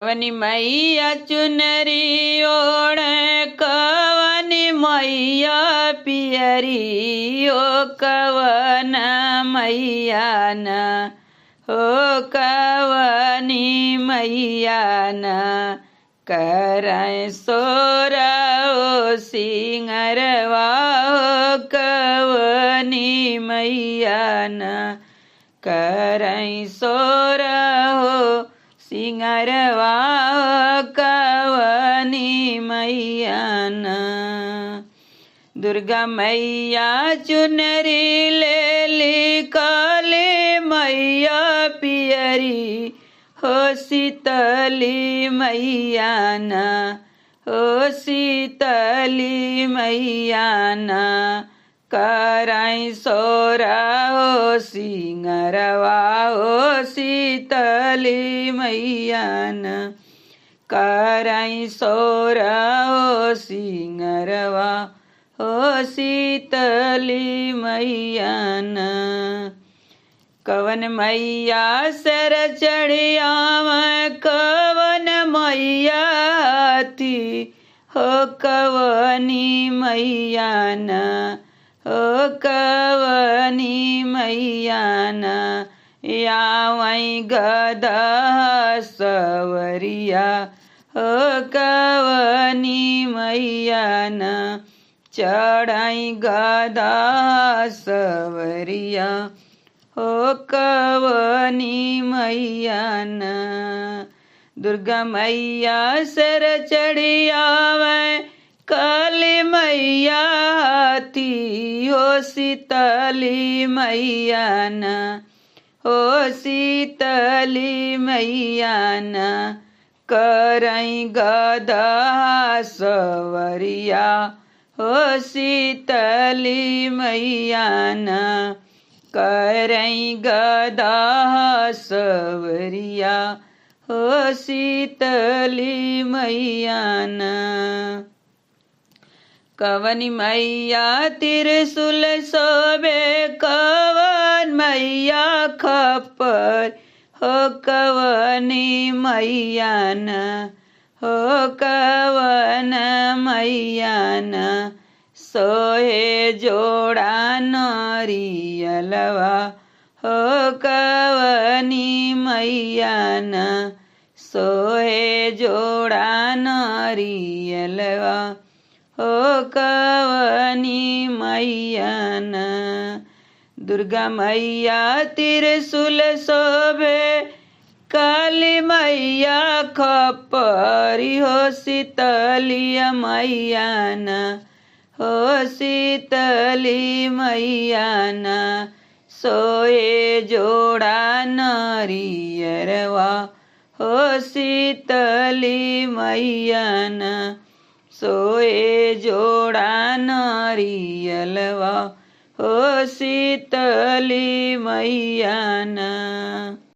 कवनी मैया चुनरी ओढ़ कवनी मैया पियरी ओ कवन मैया न हो कवनी मैया न करय सोर ओ सिंगरवा हो कवनी मैया न करय सोर हो सिंगरवा कवनी मैया न दुर्गा मैया चुनरी ले ली काली मैया पियरी हो शीतली मैया न हो शीतली मैया न करय सोरा हो सिंगरवा हो शीतली मैया न करय सोरा हो सिंगरवा हो शीतली मैया न कवन मैया सर चढ़ियाव कवन मैया हाथी हो कवनी मैया न हो कवनी मैया न यावई गधा सवरिया हो कवनी मैया न चढ़ई गधा सवरिया हो कवनी मैया न दुर्गा मैया सर चढ़ियावे काली मैया हाथी हो शीतली मैया न हो शीतली मैया न करई गधा सवरिया हो शीतली मैया न करई गधा सवरिया हो शीतली मैया न कवनी मैया त्रिशूल शोभे कवन मैया खप्पर हो कवनी मैया न हो कवन मैया न सोहे जोड़ा नरियलवा हो कवनी मैया न सोहे जोड़ा नरियलवा हो कवनी मैया न दुर्गा मैया त्रिशूल शोभे काली मैया खप्परी हो शीतली मैया न हो शीतली मैया न सोए जोड़ा नरियरवा हो शीतली मैया न सोए जोड़ा नरियलवा हो शीतली मैया न।